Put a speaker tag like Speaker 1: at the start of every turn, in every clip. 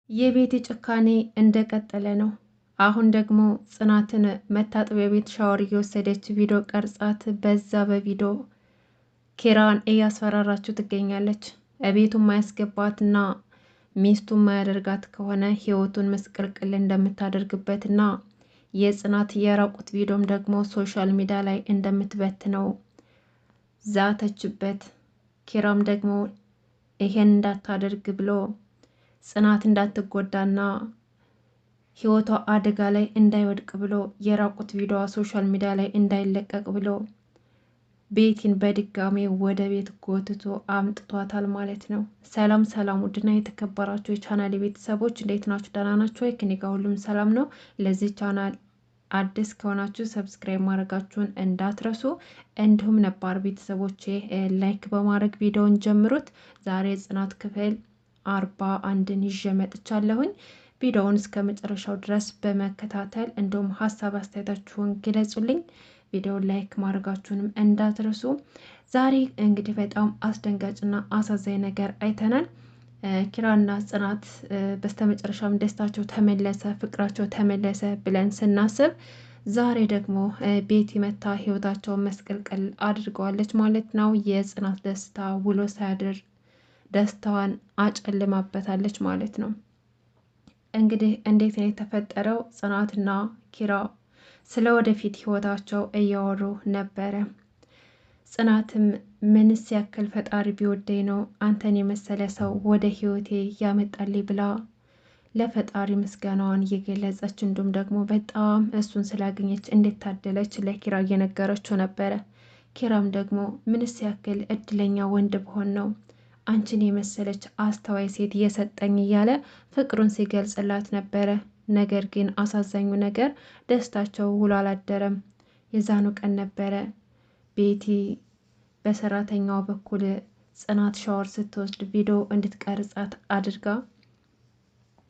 Speaker 1: የቤቲ ጭካኔ እንደቀጠለ ነው። አሁን ደግሞ ጽናትን መታጠቢያ ቤት ሻወር እየወሰደች ቪዲዮ ቀርጻት በዛ በቪዲዮ ኪራን እያስፈራራችው ትገኛለች። እቤቱ ማያስገባትና ሚስቱ ማያደርጋት ከሆነ ህይወቱን ምስቅልቅል እንደምታደርግበትና የጽናት የራቁት ቪዲዮም ደግሞ ሶሻል ሚዲያ ላይ እንደምትበትነው ዛተችበት። ኪራም ደግሞ ይሄን እንዳታደርግ ብሎ ጽናት እንዳትጎዳና ህይወቷ አደጋ ላይ እንዳይወድቅ ብሎ የራቁት ቪዲዮዋ ሶሻል ሚዲያ ላይ እንዳይለቀቅ ብሎ ቤቲን በድጋሚ ወደ ቤት ጎትቶ አምጥቷታል ማለት ነው። ሰላም ሰላም! ውድና የተከበራችሁ የቻናል ቤተሰቦች እንዴት ናችሁ? ደህና ናችሁ ወይ? ከኔ ጋር ሁሉም ሰላም ነው። ለዚህ ቻናል አዲስ ከሆናችሁ ሰብስክራይብ ማድረጋችሁን እንዳትረሱ፣ እንዲሁም ነባር ቤተሰቦቼ ላይክ በማድረግ ቪዲዮውን ጀምሩት። ዛሬ ጽናት ክፍል 41ን ይዤ መጥቻለሁኝ። ቪዲዮውን እስከ መጨረሻው ድረስ በመከታተል እንዲሁም ሀሳብ አስተያየታችሁን ግለጹልኝ። ቪዲዮውን ላይክ ማድረጋችሁንም እንዳትረሱ። ዛሬ እንግዲህ በጣም አስደንጋጭና አሳዛኝ ነገር አይተናል። ኪራና ጽናት በስተመጨረሻም ደስታቸው ተመለሰ፣ ፍቅራቸው ተመለሰ ብለን ስናስብ ዛሬ ደግሞ ቤቲ መታ ህይወታቸውን መስቀልቀል አድርገዋለች ማለት ነው። የጽናት ደስታ ውሎ ሳያድር ደስታዋን አጨልማበታለች ማለት ነው። እንግዲህ እንዴት ነው የተፈጠረው? ጽናትና ኪራ ስለ ወደፊት ህይወታቸው እያወሩ ነበረ። ጽናትም ምንስ ያክል ፈጣሪ ቢወደኝ ነው አንተን የመሰለ ሰው ወደ ህይወቴ ያመጣልኝ ብላ ለፈጣሪ ምስጋናዋን እየገለጸች እንዲሁም ደግሞ በጣም እሱን ስላገኘች እንዴት ታደለች ለኪራ እየነገረችው ነበረ። ኪራም ደግሞ ምንስ ያክል እድለኛ ወንድ ብሆን ነው አንቺን የመሰለች አስተዋይ ሴት እየሰጠኝ እያለ ፍቅሩን ሲገልጽላት ነበረ። ነገር ግን አሳዛኙ ነገር ደስታቸው ውሎ አላደረም። የዛኑ ቀን ነበረ ቤቲ በሰራተኛው በኩል ጽናት ሻወር ስትወስድ ቪዲዮ እንድትቀርጻት አድርጋ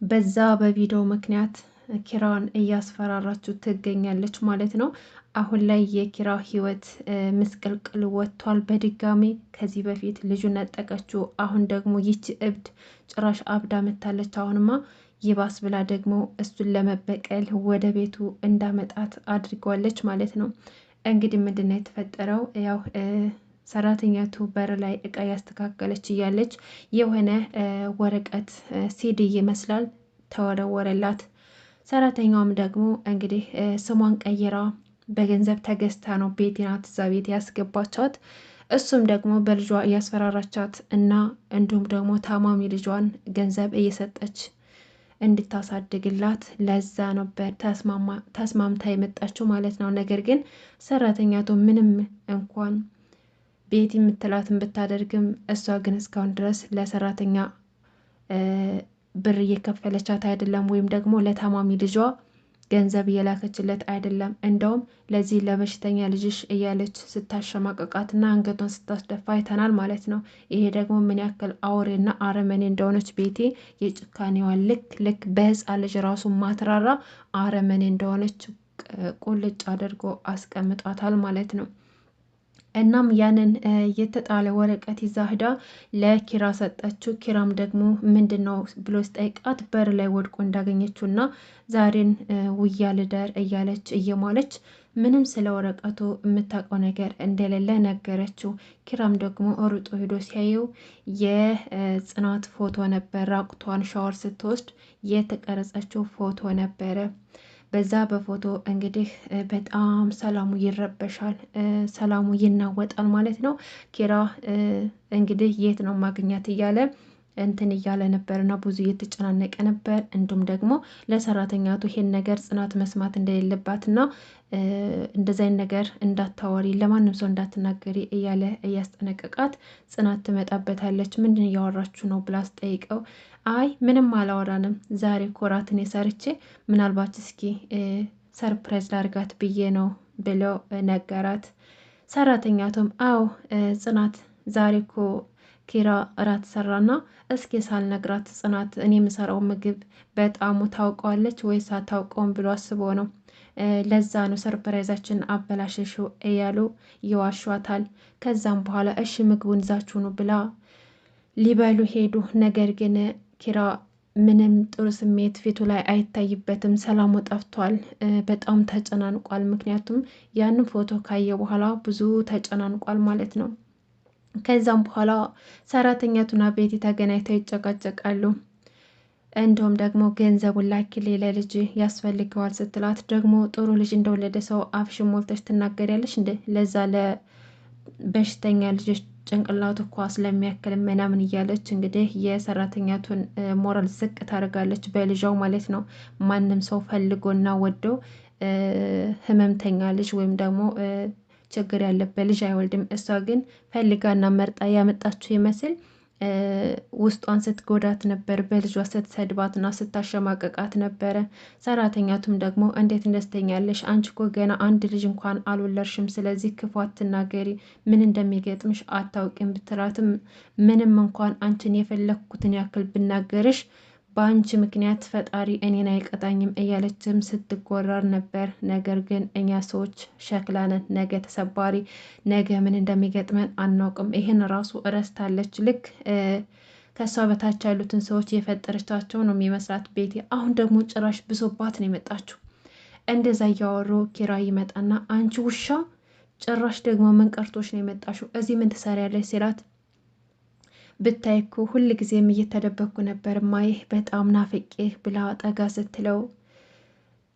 Speaker 1: በዛ በቪዲዮ ምክንያት ኪራን እያስፈራራችሁ ትገኛለች ማለት ነው። አሁን ላይ የኪራ ህይወት ምስቅልቅል ወጥቷል በድጋሚ። ከዚህ በፊት ልጁን ነጠቀችው፣ አሁን ደግሞ ይቺ እብድ ጭራሽ አብዳ መታለች። አሁንማ ይባስ ብላ ደግሞ እሱን ለመበቀል ወደ ቤቱ እንዳመጣት አድርጓለች ማለት ነው። እንግዲህ ምንድነው የተፈጠረው? ያው ሰራተኛቱ በር ላይ እቃ ያስተካከለች እያለች የሆነ ወረቀት ሲዲ ይመስላል ተወረወረላት። ሰራተኛውም ደግሞ እንግዲህ ስሟን ቀይራ በገንዘብ ተገዝታ ነው ቤቲ ናት እዛ ቤት ያስገባቻት። እሱም ደግሞ በልጇ እያስፈራራቻት እና እንዲሁም ደግሞ ታማሚ ልጇን ገንዘብ እየሰጠች እንድታሳድግላት ለዛ ነበር ተስማምታ የመጣችው ማለት ነው። ነገር ግን ሰራተኛቱ ምንም እንኳን ቤቲ የምትላትን ብታደርግም እሷ ግን እስካሁን ድረስ ለሰራተኛ ብር እየከፈለቻት አይደለም፣ ወይም ደግሞ ለታማሚ ልጇ ገንዘብ እየላከችለት አይደለም። እንደውም ለዚህ ለበሽተኛ ልጅሽ እያለች ስታሸማቀቃትና አንገቷን ስታስደፋ አይተናል ማለት ነው። ይሄ ደግሞ ምን ያክል አውሬና አረመኔ እንደሆነች ቤቲ የጭካኔዋን ልክ በህፃን ልጅ ራሱ ማትራራ አረመኔ እንደሆነች ቁልጭ አድርጎ አስቀምጧታል ማለት ነው። እናም ያንን የተጣለ ወረቀት ይዛ ሂዳ ለኪራ ሰጠችው። ኪራም ደግሞ ምንድን ነው ብሎ ሲጠይቃት በር ላይ ወድቆ እንዳገኘችው እና ዛሬን ውያ ልደር እያለች እየሟለች ምንም ስለ ወረቀቱ የምታውቀው ነገር እንደሌለ ነገረችው። ኪራም ደግሞ ሩጦ ሂዶ ሲያየው የጽናት ፎቶ ነበር። ራቁቷን ሻወር ስትወስድ የተቀረጸችው ፎቶ ነበረ። በዛ በፎቶ እንግዲህ በጣም ሰላሙ ይረበሻል፣ ሰላሙ ይናወጣል ማለት ነው። ኪራ እንግዲህ የት ነው ማግኘት እያለ እንትን እያለ ነበር እና ብዙ እየተጨናነቀ ነበር። እንዲሁም ደግሞ ለሰራተኛቱ ይሄን ነገር ጽናት መስማት እንደሌለባት እና እንደዚህ አይነት ነገር እንዳታወሪ፣ ለማንም ሰው እንዳትናገሪ እያለ እያስጠነቀቃት ጽናት ትመጣበታለች። ምንድን እያወራችሁ ነው ብላ ስጠይቀው አይ ምንም አላወራንም፣ ዛሬ ኮራትን የሰርቼ ምናልባት እስኪ ሰርፕራይዝ ላርጋት ብዬ ነው ብሎ ነገራት። ሰራተኛቱም አዎ ጽናት ዛሬ እኮ ኪራ እራት ሰራና እስኪ ሳልነግራት ጽናት እኔ የምሰራው ምግብ በጣሙ ታውቀዋለች ወይስ አታውቀውም ብሎ አስቦ ነው፣ ለዛ ነው ሰርፕራይዛችን አበላሸሽው እያሉ ይዋሿታል። ከዛም በኋላ እሺ ምግቡን ይዛችሁ ነው ብላ ሊበሉ ሄዱ። ነገር ግን ኪራ ምንም ጥሩ ስሜት ፊቱ ላይ አይታይበትም። ሰላሙ ጠፍቷል። በጣም ተጨናንቋል። ምክንያቱም ያንን ፎቶ ካየ በኋላ ብዙ ተጨናንቋል ማለት ነው። ከዛም በኋላ ሰራተኛቱና ቤቲ ተገናኝተው ይጨቃጨቃሉ። እንዲሁም ደግሞ ገንዘቡን ላኪልኝ ለልጅ ያስፈልገዋል ስትላት ደግሞ ጥሩ ልጅ እንደወለደ ሰው አፍሽን ሞልተሽ ትናገሪያለሽ እንደ ለዛ ለበሽተኛ ልጆች ጭንቅላቱ እኳ ስለሚያክል ምናምን እያለች እንግዲህ የሰራተኛቱን ሞራል ዝቅ ታደርጋለች በልጃው ማለት ነው። ማንም ሰው ፈልጎና ወደው ህመምተኛ ልጅ ወይም ደግሞ ችግር ያለበት ልጅ አይወልድም። እሷ ግን ፈልጋና መርጣ ያመጣችው ይመስል ውስጧን ስትጎዳት ነበር። በልጇ ስትሰድባትና ስታሸማቀቃት ነበረ። ሰራተኛቱም ደግሞ እንዴት እንደስተኛለሽ? አንቺ እኮ ገና አንድ ልጅ እንኳን አልወለድሽም። ስለዚህ ክፉ አትናገሪ፣ ምን እንደሚገጥምሽ አታውቂም ብትላትም ምንም እንኳን አንቺን የፈለግኩትን ያክል ብናገርሽ በአንቺ ምክንያት ፈጣሪ እኔን አይቀጣኝም እያለችም ስትጎራር ነበር። ነገር ግን እኛ ሰዎች ሸክላ ነን፣ ነገ ተሰባሪ፣ ነገ ምን እንደሚገጥመን አናውቅም። ይህን ራሱ እረስታለች። ልክ ከእሷ በታች ያሉትን ሰዎች የፈጠረቻቸው ነው የሚመስላት ቤቲ። አሁን ደግሞ ጭራሽ ብሶባት ነው የመጣችው። እንደዛ እያወሩ ኪራ ይመጣና አንቺ ውሻ፣ ጭራሽ ደግሞ ምን ቀርቶች ነው የመጣሽው? እዚህ ምን ትሰሪያለሽ? ሲላት ብታይ እኮ ሁል ጊዜም እየተደበኩ ነበር ማይህ በጣም ናፍቄህ ብላ ጠጋ ስትለው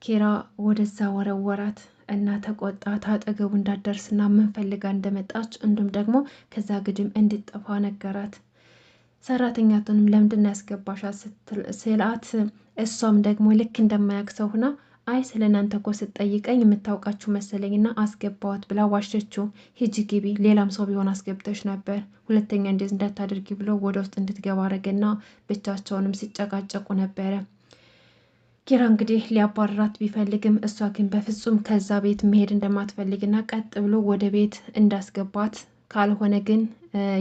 Speaker 1: ኪራ ወደዛ ወረወራት እና ተቆጣት። አጠገቡ እንዳትደርስና ምን ፈልጋ እንደመጣች እንዲሁም ደግሞ ከዛ ግድም እንድጠፋ ነገራት። ሰራተኛቱንም ለምንድን ያስገባሻት ስላት እሷም ደግሞ ልክ እንደማያውቅ ሰው ሁና አይ ስለ እናንተ እኮ ስትጠይቀኝ የምታውቃችሁ መሰለኝና አስገባዋት ብላ ዋሸችው። ሂጂ ግቢ፣ ሌላም ሰው ቢሆን አስገብተሽ ነበር፣ ሁለተኛ እንደዚህ እንዳታደርጊ ብሎ ወደ ውስጥ እንድትገባ አረገና ብቻቸውንም ሲጨቃጨቁ ነበረ። ኪራ እንግዲህ ሊያባርራት ቢፈልግም እሷ ግን በፍጹም ከዛ ቤት መሄድ እንደማትፈልግና ቀጥ ብሎ ወደ ቤት እንዳስገባት ካልሆነ ግን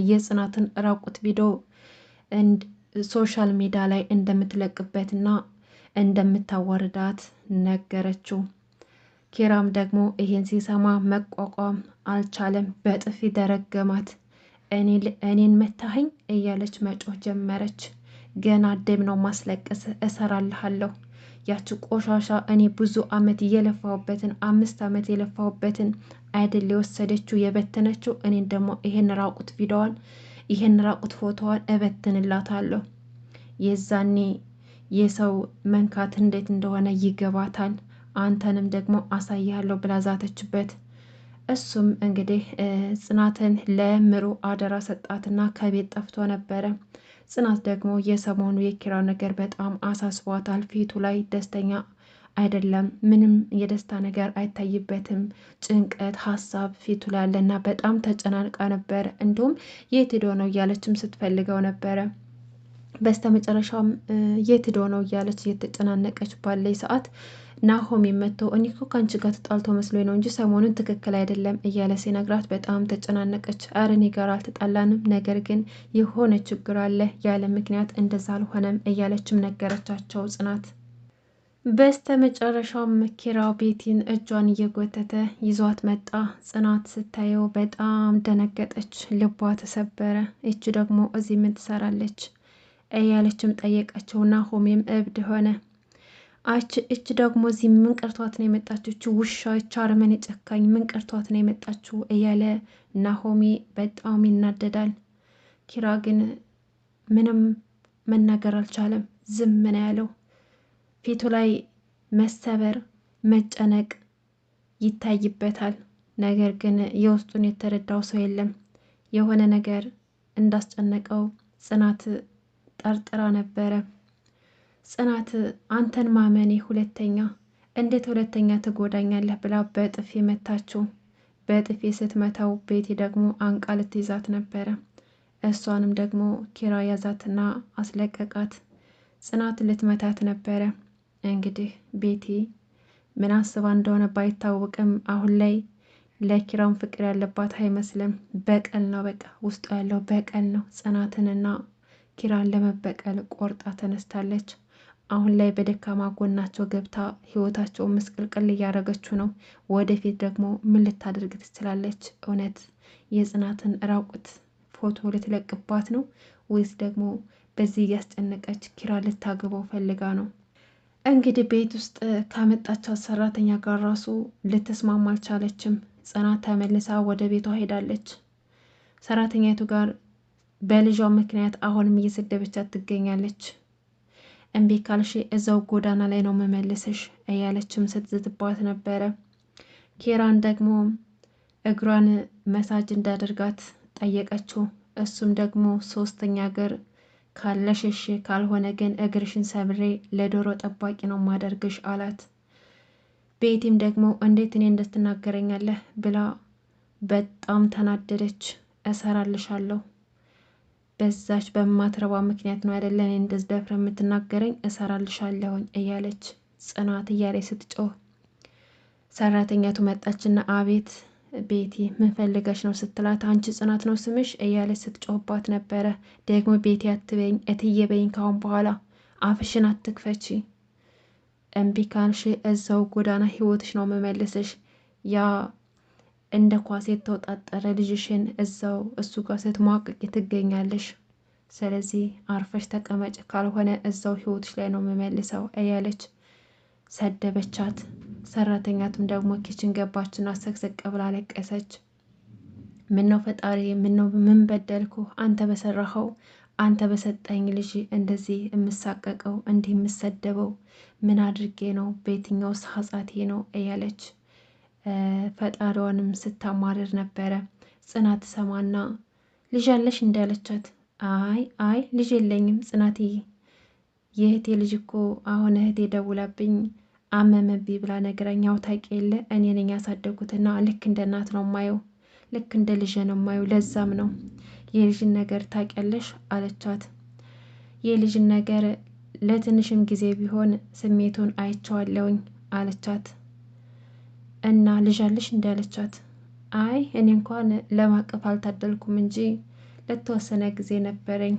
Speaker 1: የጽናትን ራቁት ቪዲዮ ሶሻል ሚዲያ ላይ እንደምትለቅበትና እንደምታዋርዳት ነገረችው። ኪራም ደግሞ ይሄን ሲሰማ መቋቋም አልቻለም። በጥፊ ደረገማት። እኔን መታኸኝ እያለች መጮህ ጀመረች። ገና ደም ነው ማስለቀስ እሰራልሃለሁ። ያቺ ቆሻሻ እኔ ብዙ አመት የለፋሁበትን 5 አመት የለፋሁበትን አይደል የወሰደችው የበተነችው። እኔን ደግሞ ይሄን ራቁት ቪዲዮዋን ይሄን ራቁት ፎቶዋን እበትንላታለሁ። የዛኔ የሰው መንካት እንዴት እንደሆነ ይገባታል። አንተንም ደግሞ አሳያለሁ ብላ ዛተችበት። እሱም እንግዲህ ጽናትን ለምሩ አደራ ሰጣትና ከቤት ጠፍቶ ነበረ። ጽናት ደግሞ የሰሞኑ የኪራ ነገር በጣም አሳስቧታል። ፊቱ ላይ ደስተኛ አይደለም። ምንም የደስታ ነገር አይታይበትም። ጭንቀት፣ ሀሳብ ፊቱ ላይ ያለና በጣም ተጨናንቃ ነበር። እንዲሁም የት ሄዶ ነው እያለችም ስትፈልገው ነበረ። በስተመጨረሻም የት ሄዶ ነው እያለች እየተጨናነቀች ባለይ ሰዓት ናሆም የመተው እኔ እኮ ከአንቺ ጋር ተጣልቶ መስሎኝ ነው እንጂ ሰሞኑን ትክክል አይደለም እያለ ሲነግራት በጣም ተጨናነቀች። ኧረ እኔ ጋር አልተጣላንም፣ ነገር ግን የሆነ ችግር አለ፣ ያለ ምክንያት እንደዛ አልሆነም እያለችም ነገረቻቸው ጽናት። በስተመጨረሻም ኪራ ቤቲን እጇን እየጎተተ ይዟት መጣ። ጽናት ስታየው በጣም ደነገጠች፣ ልቧ ተሰበረ። እች ደግሞ እዚህ ምን ትሰራለች እያለችም ጠየቀችው። ናሆሜም እብድ ሆነ። እች ደግሞ እዚህ ምን ቀርቷት ነው የመጣችው? ውሻ፣ እች አረመኔ ጨካኝ ምን ቀርቷት ነው የመጣችው እያለ ናሆሜ በጣም ይናደዳል። ኪራ ግን ምንም መናገር አልቻለም፣ ዝም ነው ያለው። ፊቱ ላይ መሰበር፣ መጨነቅ ይታይበታል። ነገር ግን የውስጡን የተረዳው ሰው የለም። የሆነ ነገር እንዳስጨነቀው ጽናት ጠርጥራ ነበረ። ጽናት አንተን ማመኔ እንዴት ሁለተኛ ትጎዳኛለህ ብላ በጥፊ መታችው። በጥፊ ስትመታው ቤቲ ደግሞ አንቃ ልትይዛት ነበረ። እሷንም ደግሞ ኪራ ያዛትና አስለቀቃት። ጽናት ልትመታት ነበረ። እንግዲህ ቤቲ ምን አስባ እንደሆነ ባይታወቅም አሁን ላይ ለኪራም ፍቅር ያለባት አይመስልም። በቀል ነው፣ በቃ ውስጡ ያለው በቀል ነው። ጽናትንና ኪራን ለመበቀል ቆርጣ ተነስታለች። አሁን ላይ በደካማ ጎናቸው ገብታ ህይወታቸው ምስቅልቅል እያደረገችው ነው። ወደፊት ደግሞ ምን ልታደርግ ትችላለች? እውነት የጽናትን ራቁት ፎቶ ልትለቅባት ነው ወይስ ደግሞ በዚህ እያስጨነቀች ኪራ ልታገባው ፈልጋ ነው። እንግዲህ ቤት ውስጥ ካመጣቻት ሰራተኛ ጋር ራሱ ልትስማማ አልቻለችም። ጽናት ተመልሳ ወደ ቤቷ ሄዳለች። ሰራተኛቱ ጋር በልጇ ምክንያት አሁንም እየሰደበቻት ትገኛለች። እምቢ ካልሽ እዛው ጎዳና ላይ ነው መመልስሽ እያለችም ስትዝትባት ነበረ። ኪራን ደግሞ እግሯን መሳጅ እንዳደርጋት ጠየቀችው። እሱም ደግሞ ሶስተኛ እግር ካለሽሽ ካልሆነ ግን እግርሽን ሰብሬ ለዶሮ ጠባቂ ነው ማደርግሽ አላት። ቤቲም ደግሞ እንዴት እኔ እንድትናገረኛለህ ብላ በጣም ተናደደች። እሰራልሻለሁ በዛች በማትረባ ምክንያት ነው አይደለ እኔ እንደዚህ ደፍረ የምትናገረኝ እሰራልሻለሁኝ እያለች ጽናት እያለች ስትጮህ ሰራተኛቱ መጣችና አቤት ቤቲ ምን ፈልገሽ ነው ስትላት አንቺ ጽናት ነው ስምሽ እያለች ስትጮህባት ነበረ። ደግሞ ቤቲ አትበይኝ እትዬ በይኝ ካሁን በኋላ አፍሽን አትክፈቺ፣ እምቢ ካልሽ እዛው ጎዳና ህይወትሽ ነው መመልስሽ፣ ያ እንደ ኳስ የተወጣጠረ ልጅሽን እዛው እሱ ጋር ስትሟቅቂ ትገኛለሽ። ስለዚህ አርፈሽ ተቀመጭ፣ ካልሆነ እዛው ህይወትሽ ላይ ነው መመልሰው እያለች ሰደበቻት። ሰራተኛቱም ደግሞ ኪችን ገባችና ሰቅሰቅ ብላ ለቀሰች። ምነው ፈጣሪ ምነው ምን በደልኩ? አንተ በሰራኸው አንተ በሰጠኝ ልጅ እንደዚህ የምሳቀቀው እንዲህ የምሰደበው ምን አድርጌ ነው? በየትኛውስ ኃጢአቴ ነው? እያለች ፈጣሪዋንም ስታማርር ነበረ። ጽናት ሰማና ልጅ አለሽ እንዳለቻት አይ ልጅ የለኝም ጽናትዬ፣ የእህቴ ልጅ እኮ አሁን እህቴ ደውላብኝ አመመብኝ ብላ ነገረኛው ታውቂ የለ እኔ ነኝ ያሳደጉትና ልክ እንደ እናት ነው ማየው፣ ልክ እንደ ልጅ ነው ማየው፣ ለዛም ነው የልጅን ነገር ታውቂያለሽ አለቻት። የልጅን ነገር ለትንሽም ጊዜ ቢሆን ስሜቱን አይቼዋለሁኝ አለቻት። እና ልጅ አለሽ እንዳለቻት አይ እኔ እንኳን ለማቀፍ አልታደልኩም እንጂ ለተወሰነ ጊዜ ነበረኝ፣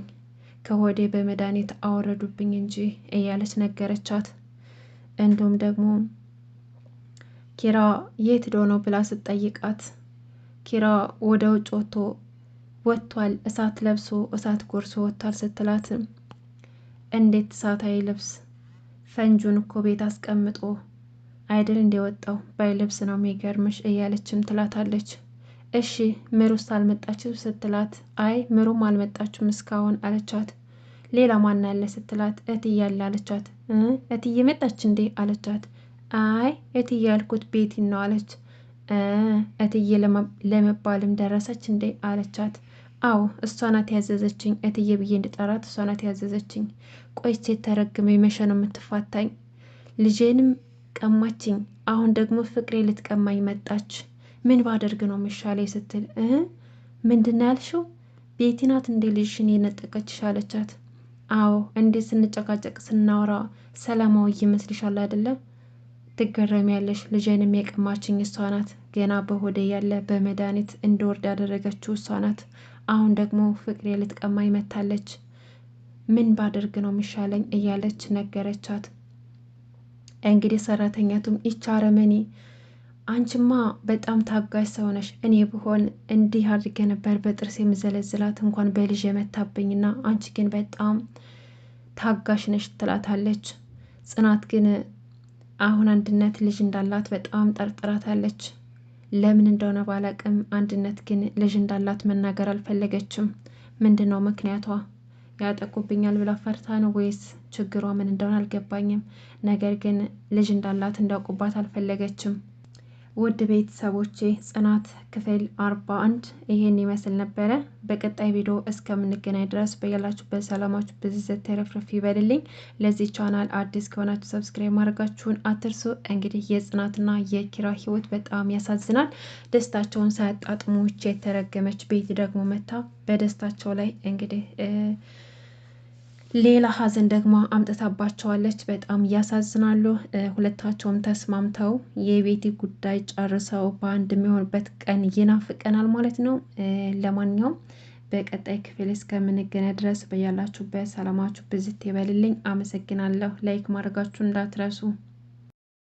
Speaker 1: ከሆዴ በመድኃኒት አወረዱብኝ እንጂ እያለች ነገረቻት። እንዲሁም ደግሞ ኪራ የት ሄዶ ነው ብላ ስትጠይቃት ኪራ ወደ ውጭ ወጥቷል፣ እሳት ለብሶ እሳት ጎርሶ ወጥቷል ስትላት እንዴት እሳት አይለብስ ፈንጁን እኮ ቤት አስቀምጦ አይደል እንደወጣው ባይለብስ ነው የሚገርምሽ እያለችም ትላታለች። እሺ ምሩስ አልመጣችም ስትላት አይ ምሩም አልመጣችም እስካሁን አለቻት። ሌላ ማን አለ ስትላት እትዬ አለ አለቻት። እትዬ መጣች እንዴ አለቻት። አይ እትዬ ያልኩት ቤቲን ነው አለች። እትዬ ለመባልም ደረሰች እንዴ አለቻት። አዎ እሷ ናት ያዘዘችኝ፣ እትዬ ብዬ እንድጠራት እሷ ናት ያዘዘችኝ። ቆይቼ ተረግመኝ መቼ ነው የምትፋታኝ? ልጄንም ቀማችኝ፣ አሁን ደግሞ ፍቅሬ ልትቀማኝ መጣች። ምን ባደርግ ነው የሚሻለኝ ስትል ምንድን ነው ያልሽው? ቤቲ ናት እንዴ ልጅሽን የነጠቀችሽ አለቻት። አዎ እንዴት ስንጨቃጨቅ ስናወራ ሰላማዊ ይመስልሻል አይደለም? ትገረሚያለሽ። ልጄንም የቀማችኝ እሷ ናት። ገና በሆዴ ያለ በመድኃኒት እንድወርድ ያደረገችው እሷ ናት። አሁን ደግሞ ፍቅሬ ልትቀማኝ መታለች። ምን ባደርግ ነው የሚሻለኝ እያለች ነገረቻት። እንግዲህ ሰራተኛቱም ይቻ አረመኔ፣ አንቺማ በጣም ታጋሽ ሰው ነሽ። እኔ ብሆን እንዲህ አድርጌ ነበር በጥርስ የምዘለዝላት እንኳን በልጅ የመታብኝና አንቺ ግን በጣም ታጋሽ ነሽ ትላታለች። ጽናት ግን አሁን አንድነት ልጅ እንዳላት በጣም ጠርጥራታለች። ለምን እንደሆነ ባላቅም አንድነት ግን ልጅ እንዳላት መናገር አልፈለገችም። ምንድን ነው ምክንያቷ? ያጠቁብኛል ብላ ፈርታ ነው ወይስ ችግሯ ምን እንደሆነ አልገባኝም። ነገር ግን ልጅ እንዳላት እንዳውቁባት አልፈለገችም። ውድ ቤተሰቦቼ ጽናት ክፍል 41 ይሄን ይመስል ነበረ። በቀጣይ ቪዲዮ እስከምንገናኝ ድረስ በያላችሁበት ሰላማችሁ ብዝት ተረፍረፍ ይበልልኝ። ለዚህ ቻናል አዲስ ከሆናችሁ ሰብስክራይብ ማድረጋችሁን አትርሱ። እንግዲህ የጽናትና የኪራ ህይወት በጣም ያሳዝናል። ደስታቸውን ሳያጣጥሙ የተረገመች ቤት ደግሞ መታ በደስታቸው ላይ እንግዲህ ሌላ ሀዘን ደግሞ አምጥታባቸዋለች። በጣም ያሳዝናሉ። ሁለታቸውም ተስማምተው የቤቲ ጉዳይ ጨርሰው በአንድ የሚሆንበት ቀን ይናፍቀናል ማለት ነው። ለማንኛውም በቀጣይ ክፍል እስከምንገናኝ ድረስ በያላችሁበት ሰላማችሁ ብዝት ይበልልኝ። አመሰግናለሁ። ላይክ ማድረጋችሁ እንዳትረሱ።